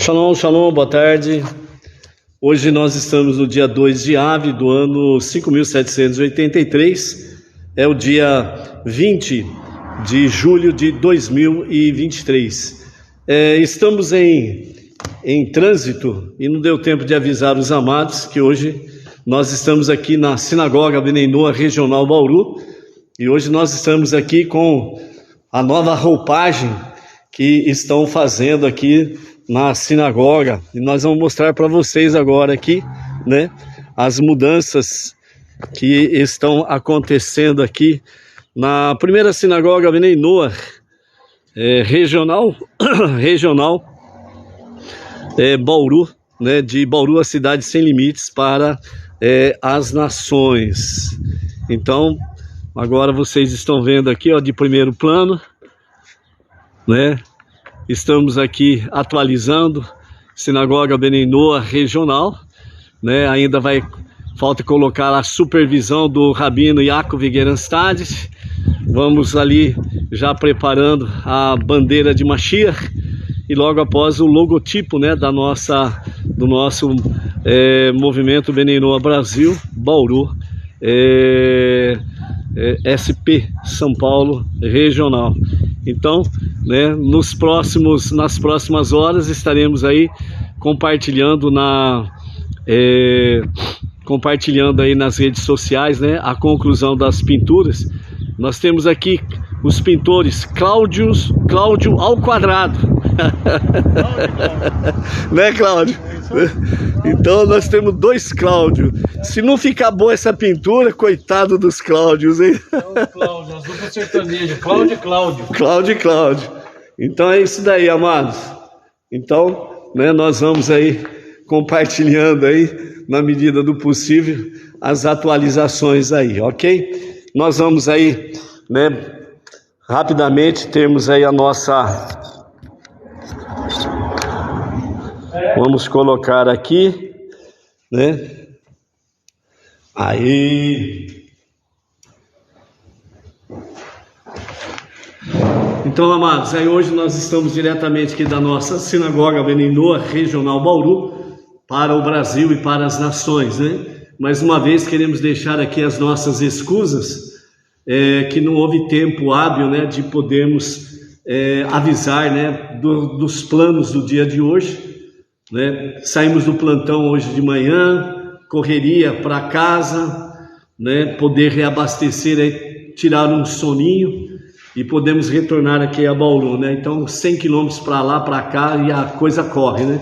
Shalom, shalom, boa tarde. Hoje nós estamos no dia 2 de Av do ano 5783, é o dia 20 de julho de 2023. Estamos em trânsito e não deu tempo de avisar os amados que hoje nós estamos aqui na Sinagoga Bnei Noach Regional Bauru e hoje nós estamos aqui com a nova roupagem que estão fazendo aqui na sinagoga, e nós vamos mostrar para vocês agora aqui, né, as mudanças que estão acontecendo aqui na primeira sinagoga Bnei Noach regional Bauru, né, de Bauru, a cidade sem limites para as nações. Então, agora vocês estão vendo aqui, ó, de primeiro plano, né? Estamos aqui atualizando Sinagoga Bnei Noach Regional, né? Ainda falta colocar a supervisão do Rabino Yaakov Geranstad. Vamos ali já preparando a bandeira de Mashiach e logo após o logotipo, né, do nosso movimento Bnei Noach Brasil, Bauru, SP São Paulo Regional. Então, né, nas próximas horas estaremos aí compartilhando aí nas redes sociais, né, a conclusão das pinturas. Nós temos aqui os pintores Cláudio ao quadrado. Né, Cláudio? Então nós temos dois Cláudio. Se não ficar boa essa pintura, coitado dos Cláudios, hein? Cláudio, as duplas sertanejas, Cláudio e Cláudio. Cláudio e Cláudio. Então é isso daí, amados. Então, né, nós vamos aí compartilhando aí, na medida do possível, as atualizações aí, ok? Nós vamos aí, né, rapidamente termos aí a nossa... Vamos colocar aqui, né? Aí. Então, amados, aí hoje nós estamos diretamente aqui da nossa Sinagoga Bnei Noach Regional Bauru para o Brasil e para as nações, né? Mais uma vez queremos deixar aqui as nossas escusas, que não houve tempo hábil, né, de podermos avisar, né, dos planos do dia de hoje. Né? Saímos do plantão hoje de manhã, correria para casa, né? Poder reabastecer, tirar um soninho e podemos retornar aqui a Bauru, né? Então 100 quilômetros para lá, para cá e a coisa corre, né?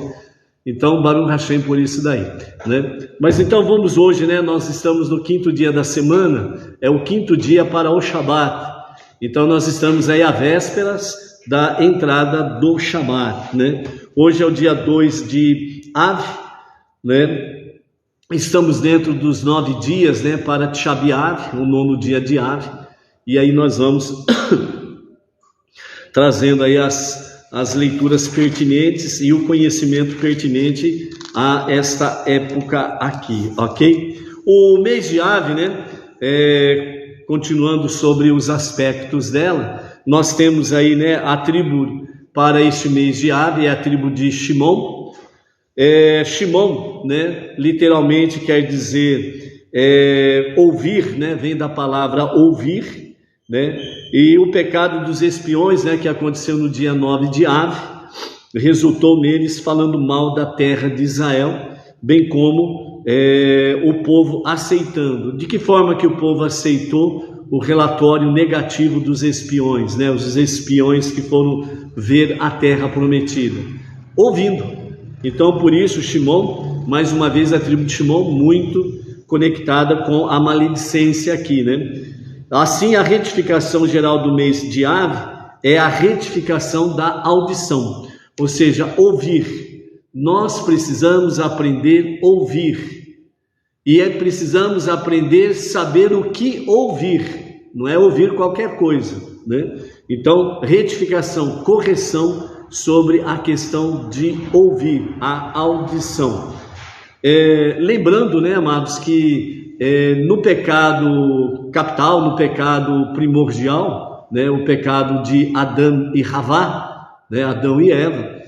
Então Baruch Hashem por isso daí, né? Mas então vamos hoje, né? Nós estamos no quinto dia da semana, é o quinto dia para o Shabat. Então nós estamos aí à vésperas da entrada do Shabat, né? Hoje é o dia 2 de Av, né? Estamos dentro dos 9 dias, né, para Tisha B'Av, o 9º dia de Av, e aí nós vamos trazendo aí as leituras pertinentes e o conhecimento pertinente a esta época aqui, ok? O mês de Av, né, continuando sobre os aspectos dela, nós temos aí, né, a tribo para este mês de Av, é a tribo de Shimon. Shimon, né, literalmente quer dizer ouvir, né, vem da palavra ouvir, né, e o pecado dos espiões, né, que aconteceu no dia 9 de Av, resultou neles falando mal da terra de Israel, bem como o povo aceitando. De que forma que o povo aceitou o relatório negativo dos espiões, né? Os espiões que foram ver a terra prometida, ouvindo. Então, por isso, Shimon, mais uma vez a tribo de Shimon, muito conectada com a maledicência aqui, né? Assim, a retificação geral do mês de Av é a retificação da audição, ou seja, ouvir. Nós precisamos aprender a ouvir. E precisamos aprender a saber o que ouvir. Não é ouvir qualquer coisa, né? Então, retificação, correção sobre a questão de ouvir, a audição. Lembrando, né, amados, que no pecado capital, no pecado primordial, né, o pecado de Adão e Havá, né, Adão e Eva,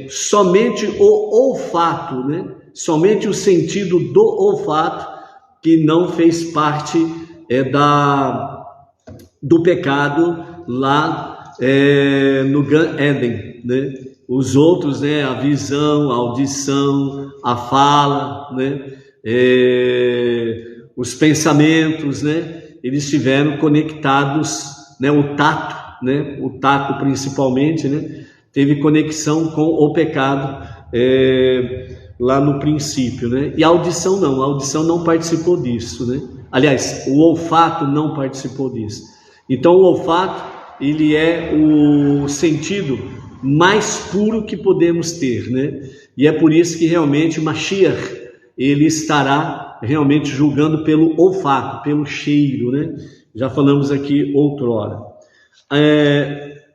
Somente o olfato, né? Somente o sentido do olfato que não fez parte do pecado lá no Gan Eden, né? Os outros, né? A visão, a audição, a fala, né? Os pensamentos, né? Eles estiveram conectados, né? O tato, né? O tato principalmente, né? Teve conexão com o pecado lá no princípio, né? E a audição não participou disso, né? Aliás, o olfato não participou disso. Então o olfato, ele é o sentido mais puro que podemos ter, né? E é por isso que realmente Mashiach, ele estará realmente julgando pelo olfato, pelo cheiro, né? Já falamos aqui outrora.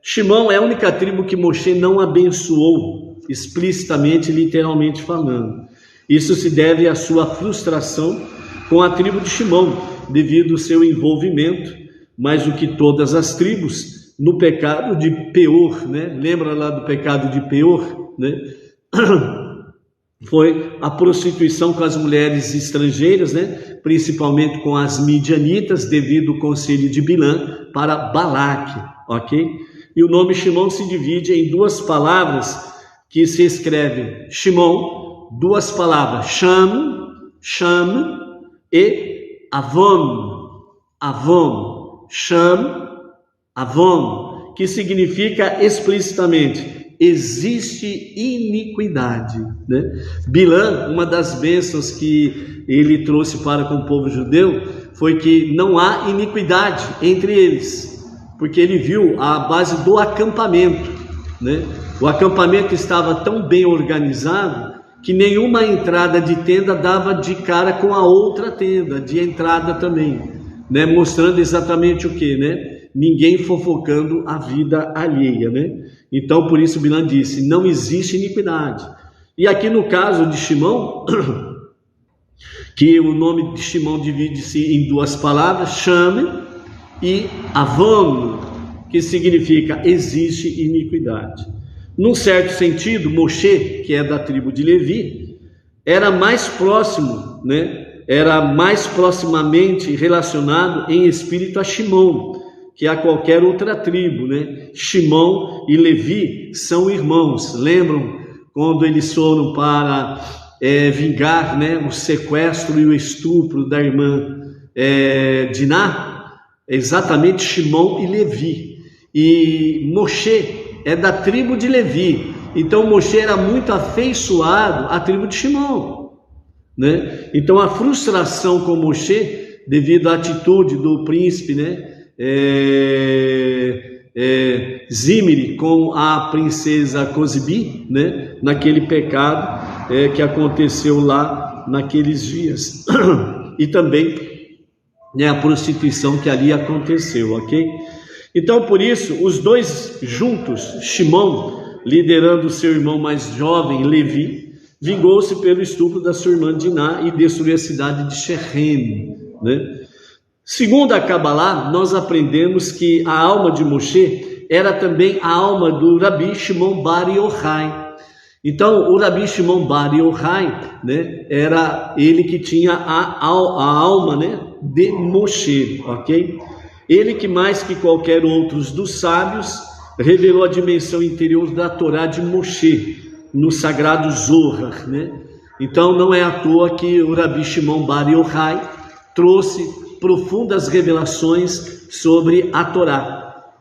Shimon é a única tribo que Moshe não abençoou explicitamente, literalmente falando. Isso se deve à sua frustração com a tribo de Shimon, devido ao seu envolvimento, mais do que todas as tribos, no pecado de Peor, né? Lembra lá do pecado de Peor, né? Foi a prostituição com as mulheres estrangeiras, né? Principalmente com as midianitas, devido ao conselho de Bilã para Balaque, ok? E o nome Shimon se divide em duas palavras que se escrevem Shimon, duas palavras, Sham e Avon, Sham, Avon, que significa explicitamente existe iniquidade, né? Bilã, uma das bênçãos que ele trouxe para com o povo judeu foi que não há iniquidade entre eles, porque ele viu a base do acampamento, né? O acampamento estava tão bem organizado que nenhuma entrada de tenda dava de cara com a outra tenda de entrada também, né? Mostrando exatamente o que, né? Ninguém fofocando a vida alheia, né? Então, por isso Bilã disse, não existe iniquidade. E aqui no caso de Shimon, que o nome de Shimon divide-se em duas palavras, Sham e Avon, que significa existe iniquidade. Num certo sentido, Moshe, que é da tribo de Levi, era mais próximo, né? Era mais proximamente relacionado em espírito a Shimon, que a qualquer outra tribo, né? Shimon e Levi são irmãos. Lembram quando eles foram para vingar, né, o sequestro e o estupro da irmã Diná? Exatamente Shimon e Levi. E Moshe é da tribo de Levi. Então Moshe era muito afeiçoado à tribo de Shimon, né? Então a frustração com Moshe, devido à atitude do príncipe, né? Zimri com a princesa Cosibi, né? Naquele pecado que aconteceu lá naqueles dias. E também, né, a prostituição que ali aconteceu, ok? Então, por isso, os dois juntos, Shimon, liderando seu irmão mais jovem, Levi, vingou-se pelo estupro da sua irmã Diná e destruiu a cidade de Shechem, né? Segundo a Kabbalah, nós aprendemos que a alma de Moshe era também a alma do Rabi Shimon Bar Yochai. Então, o Rabi Shimon Bar Yochai, né, era ele que tinha a alma, né, de Moshe, ok? Ele que mais que qualquer outro dos sábios revelou a dimensão interior da Torá de Moshe no sagrado Zohar, né? Então, não é à toa que o Rabi Shimon Bar Yochai trouxe profundas revelações sobre a Torá,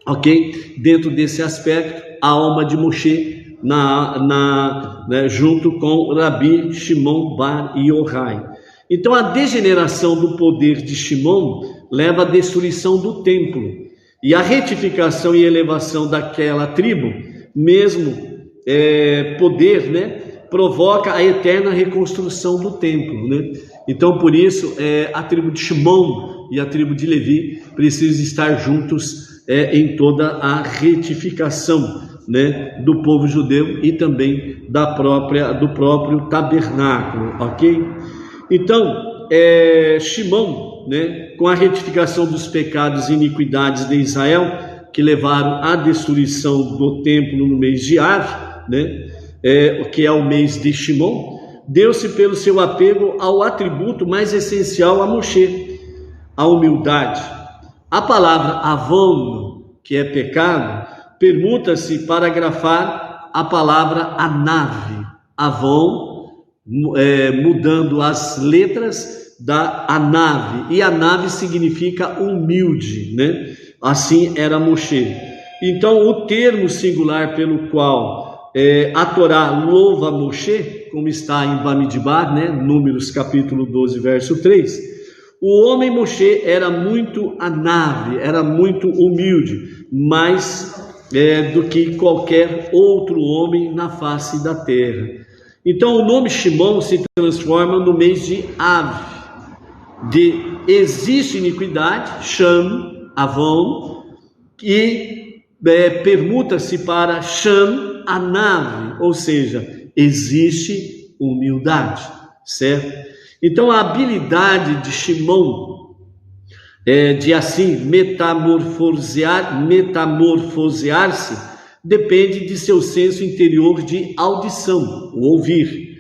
ok? Dentro desse aspecto, a alma de Moshe né, junto com Rabi Shimon Bar Yochai. Então a degeneração do poder de Shimon leva à destruição do templo, e a retificação e elevação daquela tribo, mesmo poder, né, provoca a eterna reconstrução do templo, né? Então, por isso, a tribo de Shimon e a tribo de Levi precisam estar juntos em toda a retificação, né, do povo judeu e também do próprio tabernáculo, ok? Então, Shimon, né, com a retificação dos pecados e iniquidades de Israel, que levaram à destruição do templo no mês de Av, né? Que é o mês de Shimon, deu-se pelo seu apego ao atributo mais essencial a Moshe, a humildade. A palavra avon, que é pecado, permuta-se para grafar a palavra anave, avon, mudando as letras da anave, e anave significa humilde, né? Assim era Moshe. Então o termo singular pelo qual a Torá louva Moshe, como está em Bamidbar, né? Números capítulo 12, verso 3, o homem Moshe era muito anave, era muito humilde, mais do que qualquer outro homem na face da terra. Então o nome Shimon se transforma no mês de Av, de existe iniquidade, Sham, Avon, e permuta-se para Sham, a nave, ou seja, existe humildade, certo? Então a habilidade de Shimon de assim metamorfosear-se depende de seu senso interior de audição, o ouvir.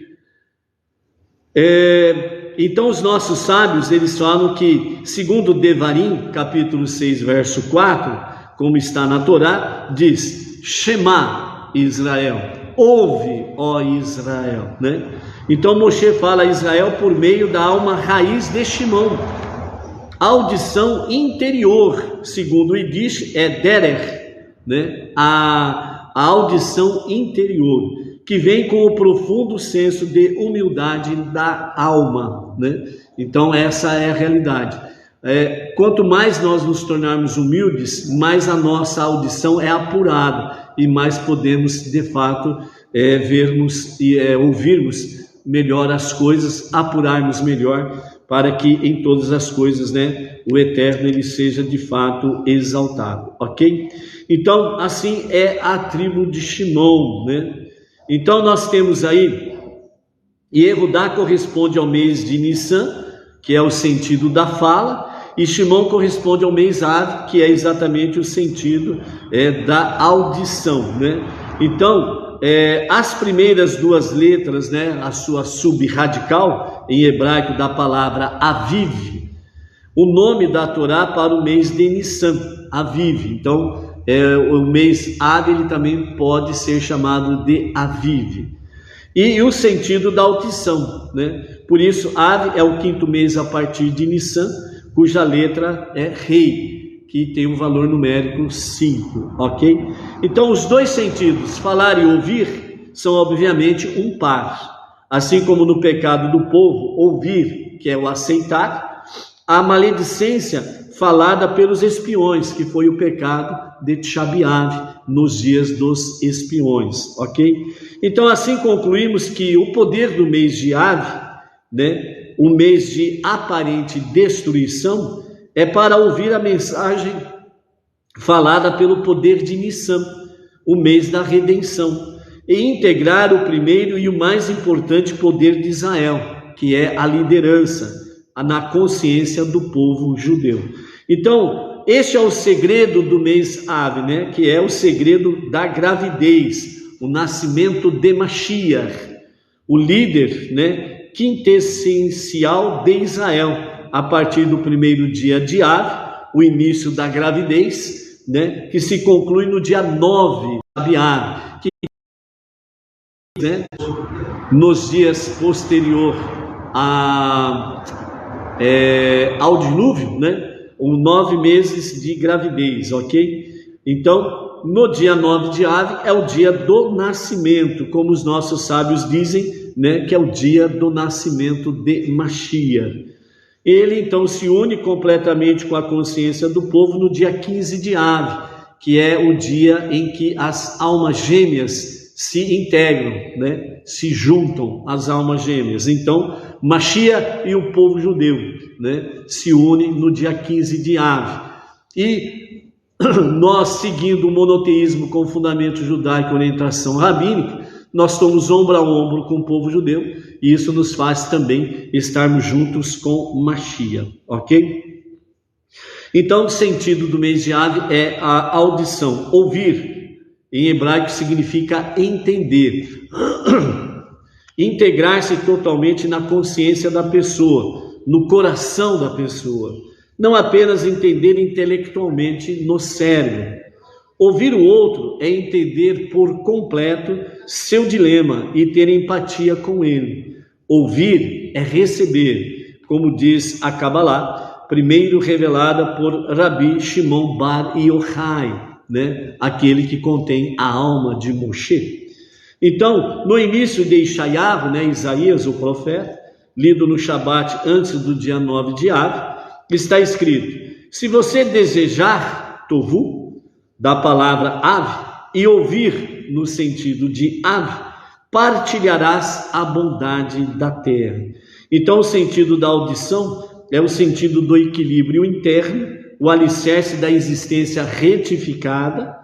Então os nossos sábios, eles falam que, segundo Devarim, capítulo 6, verso 4, como está na Torá, diz: Shema Israel, ouve, ó Israel, né? Então Moshe fala a Israel por meio da alma raiz de Shimon. Audição interior, segundo o Yiddish, é derer, né? A audição interior, que vem com o profundo senso de humildade da alma, né? Então essa é a realidade. Quanto mais nós nos tornarmos humildes, mais a nossa audição é apurada e mais podemos de fato vermos e ouvirmos melhor as coisas, apurarmos melhor, para que em todas as coisas, né, o Eterno ele seja de fato exaltado, ok? Então assim é a tribo de Shimon, né? Então nós temos aí, Yehudá corresponde ao mês de Nissan, que é o sentido da fala, e Shimon corresponde ao mês Av, que é exatamente o sentido da audição, né? Então, as primeiras duas letras, né, a sua subradical em hebraico da palavra Aviv, o nome da Torá para o mês de Nissan, Aviv. Então, o mês Av ele também pode ser chamado de Aviv. E o sentido da audição, né? Por isso, Av é o quinto mês a partir de Nissan, cuja letra é Rei, que tem um valor numérico 5, ok? Então os dois sentidos, falar e ouvir, são obviamente um par. Assim como no pecado do povo, ouvir, que é o aceitar, a maledicência falada pelos espiões, que foi o pecado de Tisha B'Av, nos dias dos espiões, ok? Então assim concluímos que o poder do mês de Av, né, o mês de aparente destruição, é para ouvir a mensagem falada pelo poder de Nissan, o mês da redenção, e integrar o primeiro e o mais importante poder de Israel, que é a liderança, na consciência do povo judeu. Então, este é o segredo do mês Av, né? Que é o segredo da gravidez, o nascimento de Mashiach, o líder, né, quintessencial de Israel, a partir do primeiro dia de Av, o início da gravidez, né, que se conclui no dia 9 de Av, que, né, nos dias posterior ao dilúvio, né, 9 meses de gravidez, ok? Então, no dia 9 de Av é o dia do nascimento, como os nossos sábios dizem, né, que é o dia do nascimento de Mashiach. Ele então se une completamente com a consciência do povo no dia 15 de Av, que é o dia em que as almas gêmeas se integram, né, se juntam as almas gêmeas. Então, Mashiach e o povo judeu, né, se unem no dia 15 de Av. E nós, seguindo o monoteísmo com fundamento judaico e orientação rabínica, nós estamos ombro a ombro com o povo judeu, e isso nos faz também estarmos juntos com Mashiach, ok? Então, o sentido do mês de Av é a audição. Ouvir, em hebraico, significa entender. Integrar-se totalmente na consciência da pessoa, no coração da pessoa. Não apenas entender intelectualmente no cérebro. Ouvir o outro é entender por completo seu dilema e ter empatia com ele. Ouvir é receber, como diz a Kabbalah, primeiro revelada por Rabi Shimon Bar Yochai, né? Aquele que contém a alma de Moshe. Então, no início de Ishayahu, né, Isaías, o profeta, lido no Shabat antes do dia 9 de Av, está escrito: se você desejar Tovu, da palavra Av, e ouvir no sentido de Av, partilharás a bondade da terra. Então, o sentido da audição é o sentido do equilíbrio interno, o alicerce da existência retificada.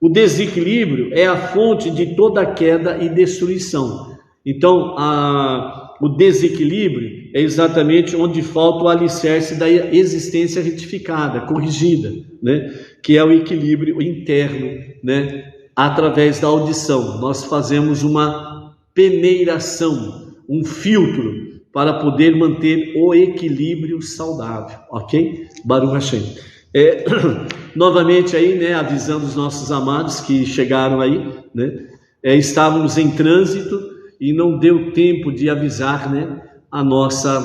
O desequilíbrio é a fonte de toda queda e destruição. Então, o desequilíbrio é exatamente onde falta o alicerce da existência retificada, corrigida, né? Que é o equilíbrio interno, né? Através da audição. Nós fazemos uma peneiração, um filtro, para poder manter o equilíbrio saudável, ok? Baruch Hashem. Novamente aí, né, avisando os nossos amados que chegaram aí, né, estávamos em trânsito e não deu tempo de avisar, né, a nossa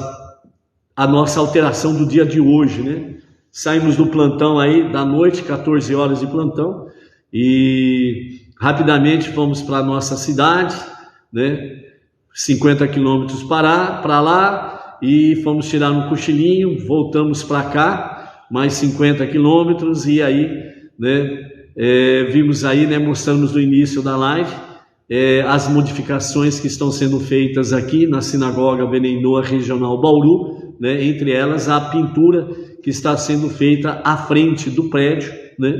alteração do dia de hoje, né? Saímos do plantão aí da noite, 14 horas de plantão, e rapidamente fomos para a nossa cidade, né, 50 quilômetros para lá, e fomos tirar um cochilinho, voltamos para cá, mais 50 quilômetros, e aí, né, vimos aí, né, mostramos no início da live, as modificações que estão sendo feitas aqui na Sinagoga Bnei Noach Regional Bauru, né, entre elas a pintura que está sendo feita à frente do prédio, né,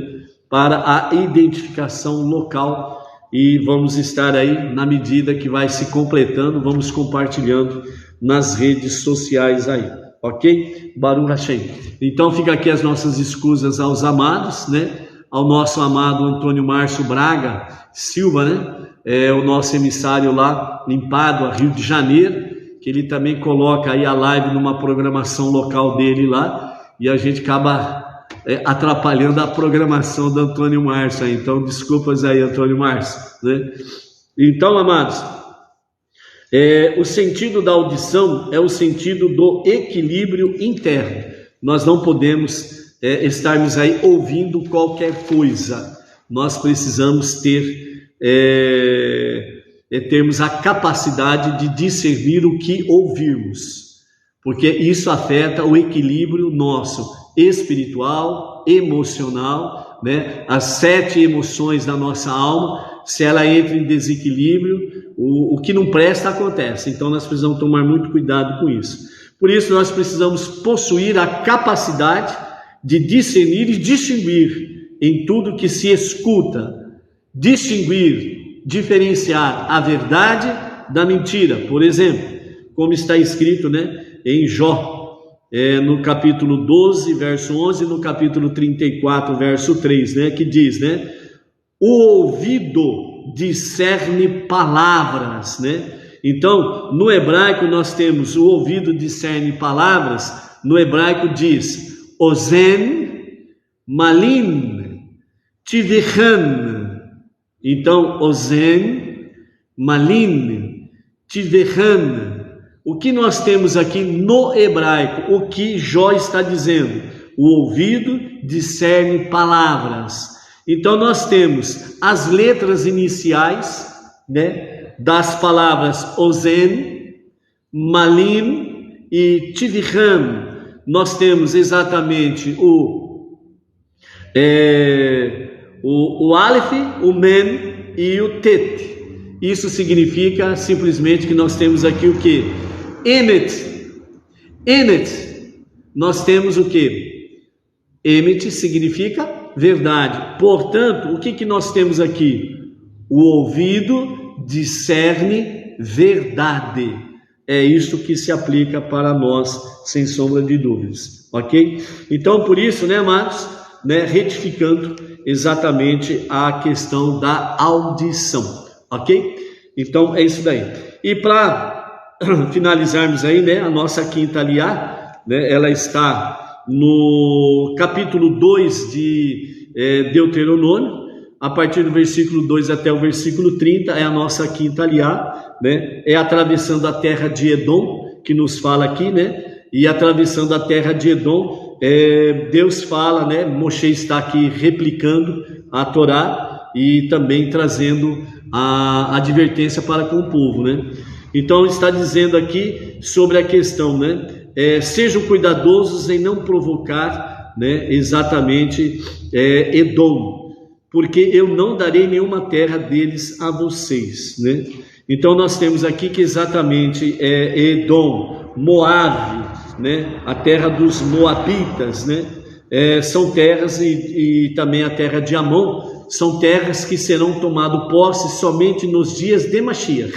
para a identificação local, e vamos estar aí, na medida que vai se completando, vamos compartilhando nas redes sociais aí. Ok? Baruch Hashem. Então fica aqui as nossas escusas aos amados, né? Ao nosso amado Antônio Márcio Braga Silva, né? O nosso emissário lá em Pádua, Rio de Janeiro, que ele também coloca aí a live numa programação local dele lá, e a gente acaba atrapalhando a programação do Antônio Márcio aí. Então desculpas aí, Antônio Márcio, né? Então, amados, o sentido da audição é o sentido do equilíbrio interno. Nós não podemos estarmos aí ouvindo qualquer coisa. Nós precisamos termos a capacidade de discernir o que ouvirmos, porque isso afeta o equilíbrio nosso, espiritual, emocional, né? As 7 emoções da nossa alma, se ela entra em desequilíbrio, o que não presta acontece. Então nós precisamos tomar muito cuidado com isso. Por isso nós precisamos possuir a capacidade de discernir e distinguir em tudo que se escuta, distinguir, diferenciar a verdade da mentira. Por exemplo, como está escrito, né, em Jó, no capítulo 12, verso 11, no capítulo 34, verso 3, né, que diz, né, o ouvido discerne palavras, né? Então, no hebraico nós temos o ouvido discerne palavras, no hebraico diz ozen, malin, tivechan. Então, ozen, malin, tivechan. O que nós temos aqui no hebraico? O que Jó está dizendo? O ouvido discerne palavras. Então nós temos as letras iniciais, né, das palavras ozen, malim e tivichan. Nós temos exatamente o aleph, o men e o tet. Isso significa simplesmente que nós temos aqui o que? Emet. Nós temos o que? Emet significa verdade. Portanto, o que nós temos aqui? O ouvido discerne verdade. é isto que se aplica para nós, sem sombra de dúvidas, ok? Então, por isso, né, amados, né, retificando exatamente a questão da audição, ok? Então, é isso daí. E para finalizarmos aí, né, a nossa quinta aliá, né, ela está no capítulo 2 de Deuteronômio, a partir do versículo 2 até o versículo 30, é a nossa quinta aliá, né? É atravessando a terra de Edom, que nos fala aqui, né? E atravessando a terra de Edom, Deus fala, né? Moshe está aqui replicando a Torá e também trazendo a advertência para com o povo, né? Então está dizendo aqui sobre a questão, né? Sejam cuidadosos em não provocar, né? Exatamente Edom, porque eu não darei nenhuma terra deles a vocês, né? Então nós temos aqui que exatamente Edom, Moabe, né? A terra dos Moabitas, né? São terras e também a terra de Amon, são terras que serão tomado posse somente nos dias de Mashiach,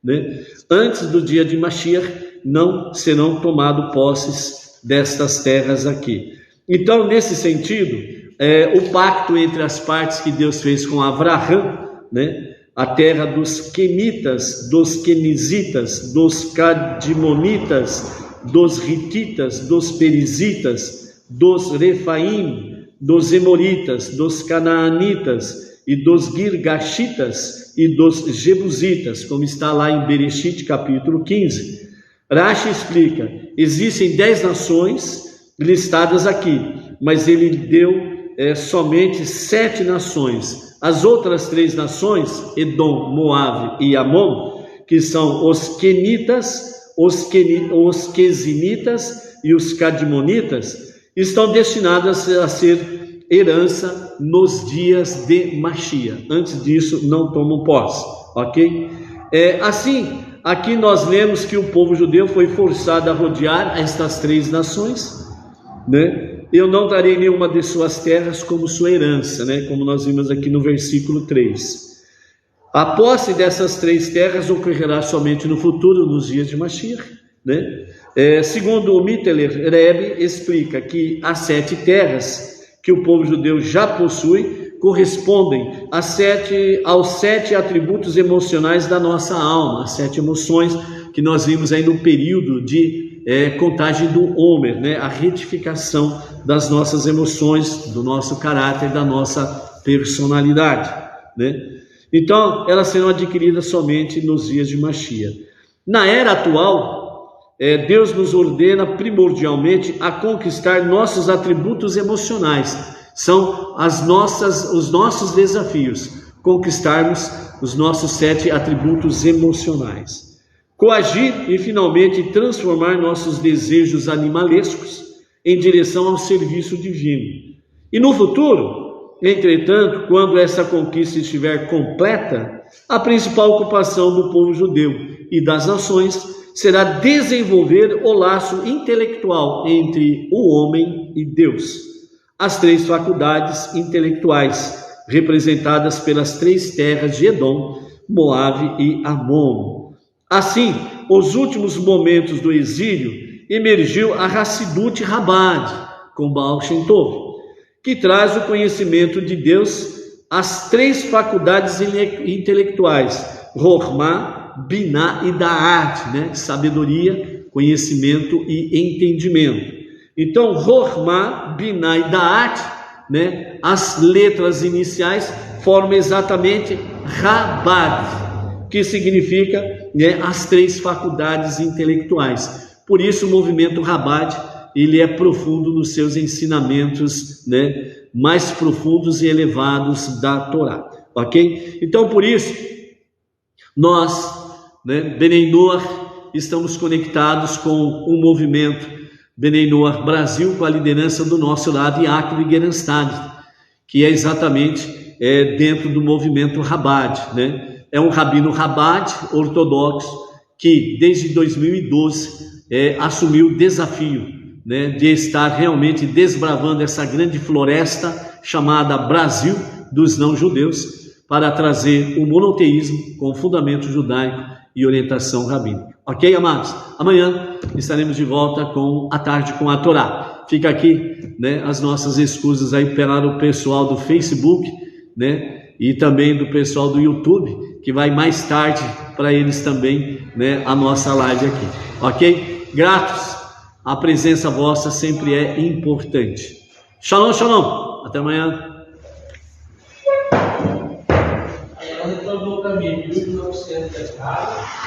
né? Antes do dia de Mashiach não serão tomado posses destas terras aqui. Então, nesse sentido, o pacto entre as partes que Deus fez com Abraão, né? A terra dos Quenitas, dos Quenizitas, dos Cadmonitas, dos Rititas, dos Perizitas, dos Refaim, dos Emoritas, dos Canaanitas e dos Girgashitas e dos Jebusitas, como está lá em Bereshit capítulo 15. Rashi explica, existem 10 nações listadas aqui, mas ele deu somente 7 nações. As outras 3 nações, Edom, Moabe e Amon, que são os Quenitas, os Quezinitas e os Cadmonitas, estão destinadas a ser herança nos dias de Mashiach. Antes disso, não tomam posse, ok? Assim, aqui nós lemos que o povo judeu foi forçado a rodear estas 3 nações, né? Eu não darei nenhuma de suas terras como sua herança, né? Como nós vimos aqui no versículo 3. A posse dessas 3 terras ocorrerá somente no futuro, nos dias de Mashiach, né? Segundo o Mitteler, Rebbe explica que as 7 terras que o povo judeu já possui correspondem aos 7 atributos emocionais da nossa alma, as 7 emoções que nós vimos aí no período de contagem do Homer, né? A retificação das nossas emoções, do nosso caráter, da nossa personalidade, né? Então, elas serão adquiridas somente nos dias de Mashiach. Na era atual, Deus nos ordena primordialmente a conquistar nossos atributos emocionais. São os nossos desafios, conquistarmos os nossos 7 atributos emocionais. Coagir e finalmente transformar nossos desejos animalescos em direção ao serviço divino. E no futuro, entretanto, quando essa conquista estiver completa, a principal ocupação do povo judeu e das nações será desenvolver o laço intelectual entre o homem e Deus. As 3 faculdades intelectuais, representadas pelas 3 terras de Edom, Moabe e Amon. Assim, os últimos momentos do exílio, emergiu a Hassidut Rabbad, com Baal Shem Tov, que traz o conhecimento de Deus, as 3 faculdades intelectuais, Rokhmah, Binah e Da'at, né? Sabedoria, conhecimento e entendimento. Então, Rokhmah, Binah e Da'at, né? As letras iniciais formam exatamente Rabbad, que significa, né, as 3 faculdades intelectuais. Por isso o movimento Rabbad, ele é profundo nos seus ensinamentos, né, mais profundos e elevados da Torá, ok? Então por isso, nós, né, Bnei Noach, estamos conectados com o movimento Bnei Noach Brasil, com a liderança do nosso Rav Yaakov Gerenstad, que é exatamente dentro do movimento Rabbad, né? É um rabino Rabbad ortodoxo que desde 2012 assumiu o desafio, né, de estar realmente desbravando essa grande floresta chamada Brasil dos não-judeus, para trazer o monoteísmo com fundamento judaico e orientação rabínica. Ok, amados? Amanhã estaremos de volta com a tarde com a Torá. Fica aqui, né, as nossas escusas aí para o pessoal do Facebook, né, e também do pessoal do YouTube, que vai mais tarde para eles também, né, a nossa live aqui. Ok? Gratos, a presença vossa sempre é importante. Shalom, shalom. Até amanhã. Ela retornou para mim, 1.900 reais.